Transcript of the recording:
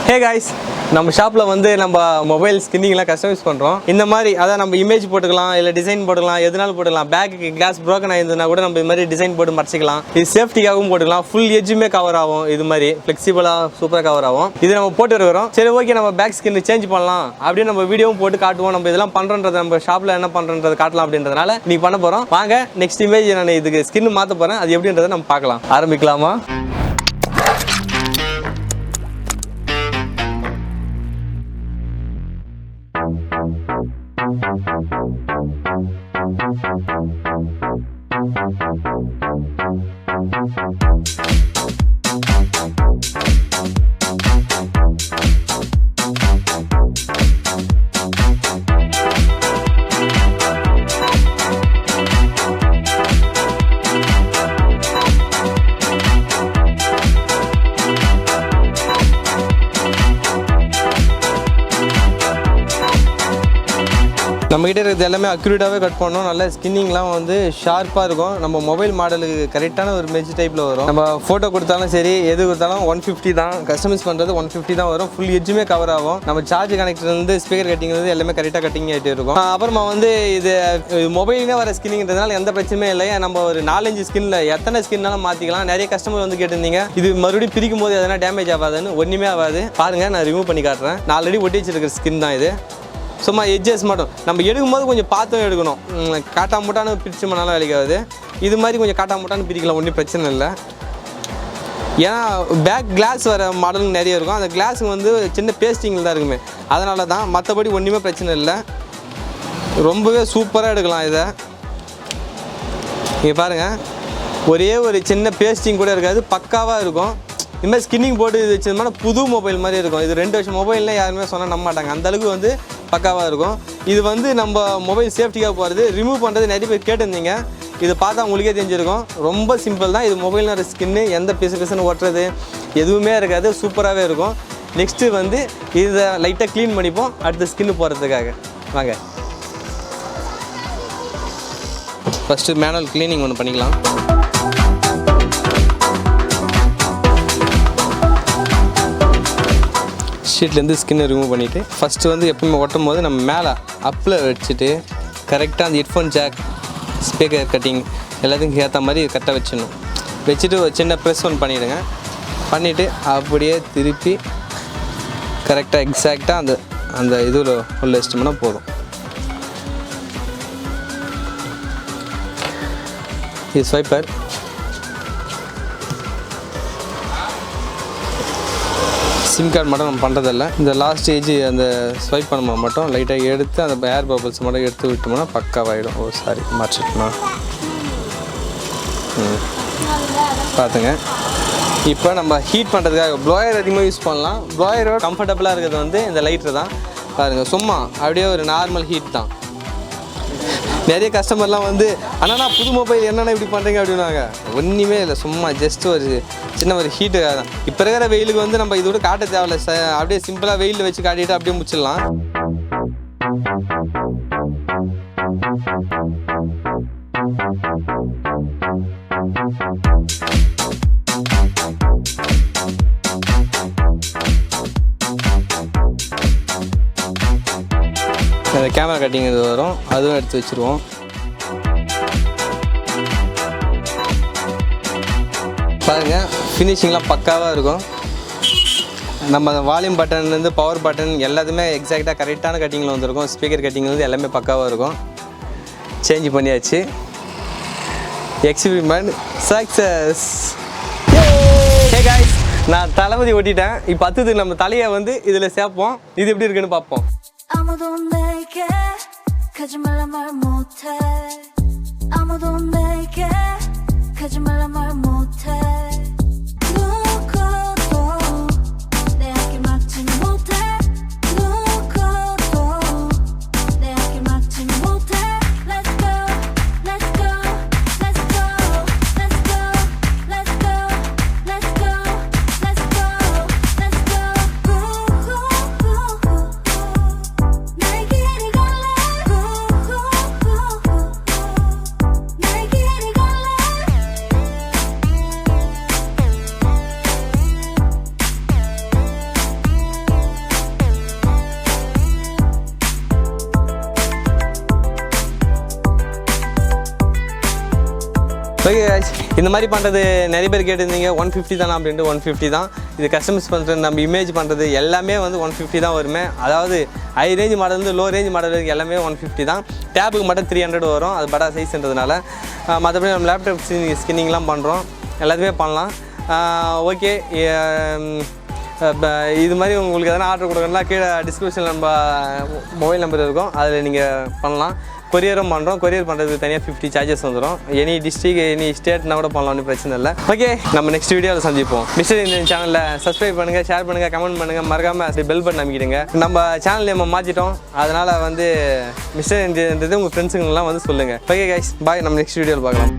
Hey guys, நம்ம ஷாப்ல வந்து நம்ம மொபைல் ஸ்கின்னிங்லாம் கஸ்டமைஸ் பண்றோம். இந்த மாதிரி அத நம்ம இமேஜ் போட்டுக்கலாம் இல்ல டிசைன் போட்டுக்கலாம் எதுனாலும் போட்டுக்கலாம். பேக்குக்கு கிளாஸ் broken ஆயிருந்தா கூட நம்ம இந்த மாதிரி டிசைன் போட்டு மறைச்சிக்கலாம். இது சேஃப்டியாகவும் போட்டுக்கலாம். ஃபுல் எட்ஜுமே கவர் ஆகும். இது மாதிரி ஃப்ளெக்சிபிளா சூப்பரா கவர் ஆகும். இது நம்ம போட்டு இருக்கோம். சரி ஓகே நம்ம பேக் ஸ்கின் சேஞ்ச் பண்ணலாம். அப்படியே நம்ம வீடியோவும் போட்டு காட்டுவோம். நம்ம இதெல்லாம் பண்றோம்ன்றது நம்ம ஷாப்ல என்ன பண்றோம்ன்றது காட்டலாம் அப்படின்றதனால நீ பண்ண போறோம். வாங்க நெக்ஸ்ட் இமேஜ் நான் இதுக்கு ஸ்கின் மாத்த போறேன். அது எப்படின்றதை நம்ம பார்க்கலாம். ஆரம்பிக்கலாமா? நம்ம கிட்ட இருக்கிறது எல்லாமே அக்யூரேட்டாகவே கட் பண்ணோம். நல்ல ஸ்கின்னிங்லாம் வந்து ஷார்ப்பாக இருக்கும். நம்ம மொபைல் மாடலுக்கு கரெக்டான ஒரு மெஜ் டைப்பில் வரும். நம்ம ஃபோட்டோ கொடுத்தாலும் சரி எது கொடுத்தாலும் 150 தான். கஸ்டமைஸ் பண்ணுறது 150 தான் வரும். ஃபுல் எட்ஜுமே கவர் ஆகும். நம்ம சார்ஜ் கனெக்டர் வந்து ஸ்பீக்கர் கட்டிங் வந்து எல்லாமே கரெக்டாக கட்டிங் ஆகிட்டே இருக்கும். அப்புறமா வந்து இது மொபைல்னே வர ஸ்கின்னிங்கிறதுனால எந்த பிரச்சனையும் இல்லை. நம்ம ஒரு 4-5 ஸ்கின்ல எத்தனை ஸ்கின்னாலும் மாற்றிக்கலாம். நிறைய கஸ்டமர் வந்து கேட்டிருந்தீங்க இது மறுபடியும் பிரிக்கும் போது எதனா டேமேஜ் ஆகாதுன்னு. ஒன்றுமே ஆகாது. பாருங்கள் நான் ரிமூவ் பண்ணி காட்டுறேன். நான் ஆல்ரெடி ஒட்டி வச்சிருக்கிற ஸ்கின் தான் இது. சும்மா எட்ஜஸ் மட்டும் நம்ம எடுக்கும்போது கொஞ்சம் பார்த்தும் எடுக்கணும். காட்டா மூட்டானு பிரித்து மணாலும் வேலைக்காது. இது மாதிரி கொஞ்சம் காட்டா மூட்டானு பிரிக்கலாம், ஒன்றும் பிரச்சனை இல்லை. ஏன்னா பேக் கிளாஸ் வர மாடலுங்க நிறைய இருக்கும். அந்த கிளாஸுக்கு வந்து சின்ன பேஸ்டிங்கில் தான் இருக்குமே, அதனால தான். மற்றபடி ஒன்றுமே பிரச்சனை இல்லை. ரொம்பவே சூப்பராக எடுக்கலாம் இதை. நீங்கள் பாருங்கள், ஒரே ஒரு சின்ன பேஸ்டிங் கூட இருக்காது, பக்காவாக இருக்கும். இதுமாதிரி ஸ்கின்னிங் போட்டு இது வச்சதுமான புது மொபைல் மாதிரி இருக்கும். இது 2 வருஷம் மொபைல்னால் யாருமே சொன்னால் நம்ப மாட்டாங்க. அந்தளவுக்கு வந்து பக்காவாக இருக்கும். இது வந்து நம்ம மொபைல் சேஃப்டிக்காக போகிறது. ரிமூவ் பண்ணுறது நிறைய பேர் கேட்டிருந்தீங்க. இது பார்த்தா உங்களுக்கே தெரிஞ்சிருக்கும். ரொம்ப சிம்பிள் தான். இது மொபைல்னு ஸ்கின்னு எந்த பிசுன்னு ஒட்டுறது எதுவுமே இருக்காது. சூப்பராகவே இருக்கும். நெக்ஸ்ட்டு வந்து இதை லைட்டாக க்ளீன் பண்ணிப்போம் அடுத்த ஸ்கின்னு போகிறதுக்காக. வாங்க ஃபஸ்ட்டு மேனுவல் க்ளீனிங் ஒன்று பண்ணிக்கலாம். ஷீட்லேருந்து ஸ்கின்னை ரிமூவ் பண்ணிவிட்டு ஃபஸ்ட்டு வந்து எப்பவுமே ஒட்டும் போது நம்ம மேலே அப்பில் வச்சுட்டு கரெக்டாக அந்த ஹெட்ஃபோன் ஜாக் ஸ்பீக்கர் கட்டிங் எல்லாத்துக்கும் ஏற்ற மாதிரி கரெக்டாக வச்சிடணும். வச்சுட்டு ஒரு சின்ன ப்ரெஸ் ஒன்று பண்ணிவிடுங்க. பண்ணிவிட்டு அப்படியே திருப்பி கரெக்டாக எக்ஸாக்டாக அந்த இதில் உள்ள வச்சிட்டோம்னா போதும். இது ஸ்வைப்பர். சிம் கார்டு மட்டும் நம்ம பண்ணுறதில்ல. இந்த லாஸ்ட் ஏஜ் அந்த ஸ்வைப் பண்ணும்போது மட்டும் லைட்டாக எடுத்து அந்த ஏர் பபிள்ஸ் மட்டும் எடுத்து விட்டோம்னா பக்காவாகிடும். ஓ சாரி மாற்றிட்டோம்னா பார்த்துங்க. இப்போ நம்ம ஹீட் பண்ணுறதுக்காக ப்ளோயர் அதிகமாக யூஸ் பண்ணலாம். ப்ளோயரோட கம்ஃபர்டபுளாக இருக்கிறது வந்து இந்த லைட்ரு தான். பாருங்கள், சும்மா அப்படியே ஒரு நார்மல் ஹீட் தான். நிறைய கஸ்டமர்லாம் வந்து அண்ணா புது மொபைல் என்னென்ன இப்படி பண்ணுறீங்க அப்படின்னாங்க. ஒன்றுமே இல்லை, சும்மா ஜஸ்ட் ஒரு சின்ன ஒரு ஹீட்டுக்காக தான். இப்போ இருக்கிற வெயிலுக்கு வந்து நம்ம இதோட காட்ட தேவையில்ல. அப்படியே சிம்பிளாக வெயிலில் வச்சு காட்டிட்டு அப்படியே முடிச்சிடலாம். கேமரா கட்டிங் இது வரும், அதுவும் எடுத்து வச்சுருவோம். பாருங்கள், ஃபினிஷிங்லாம் பக்காவாக இருக்கும். நம்ம வால்யூம் பட்டன்லேருந்து பவர் பட்டன் எல்லாத்துமே எக்ஸாக்டாக கரெக்டான கட்டிங்கில் வந்துருக்கும். ஸ்பீக்கர் கட்டிங் வந்து எல்லாமே பக்காவாக இருக்கும். சேஞ்ச் பண்ணியாச்சு. Experiment success. ஹே காய்ஸ், நான் தளபதி ஓட்டிட்டேன். இப்போ அடுத்தது நம்ம தலையை வந்து இதில் சேர்ப்போம். இது எப்படி இருக்குன்னு பார்ப்போம். 아무도 내게 가지 말라 말 못해. 아무도 내게 가지 말라 말 못해. 누구도 내 앞길 막지 못해. 누구도 내 앞길 막지 못해. Let's go, let's go, let's go, let's go, let's go, let's go, let's go, let's go. Okay guys, இந்த மாதிரி பண்ணுறது நிறைய பேர் கேட்டிருந்தீங்க 150 தானே அப்படின்ட்டு. 150 தான் இது. கஸ்டமைஸ் பண்ணுறது, நம்ம இமேஜ் பண்ணுறது எல்லாமே வந்து 150 தான் வருமே. அதாவது high range model low range model எல்லாமே 150 தான். டேபுக்கு மட்டும் 300 வரும், அது படா சைஸ்ன்றதுனால. மற்றபடி நம்ம லேப்டாப் ஸ்கின்னிங்லாம் பண்ணுறோம், எல்லாத்தையுமே பண்ணலாம். ஓகே, இது மாதிரி உங்களுக்கு எதனா ஆர்டர் கொடுக்கணும்னா கீழே டிஸ்கிரிப்ஷனில் நம்ம மொபைல் நம்பர் இருக்கும், அதில் நீங்கள் பண்ணலாம். கொரியரும் பண்ணுறோம். கொரியர் பண்ணுறதுக்கு தனியாக 50 சார்ஜஸ் வந்துடும். எனி டிஸ்ட்ரிக் எனி ஸ்டேட்னா கூட பண்ணலாம், ஒன்றும் பிரச்சனை இல்லை. ஓகே, நம்ம நெக்ஸ்ட் வீடியோவில் சந்திப்போம். மிஸ்டர் இந்தியன் சேனலில் சப்ஸ்கிரைப் பண்ணுங்கள், ஷேர் பண்ணுங்கள், கமெண்ட் பண்ணுங்கள், மறக்காமல் அது பெல் பட்டன் அமைக்கிடுங்க. நம்ம சேனல் நம்ம மாற்றிட்டோம், அதனால் வந்து மிஸ்டர் இந்தியன்றது உங்கள் ஃப்ரெண்ட்ஸுங்கெல்லாம் வந்து சொல்லுங்கள். ஓகே கைஸ், பாய். நம்ம நெக்ஸ்ட் வீடியோவில் பார்க்கலாம்.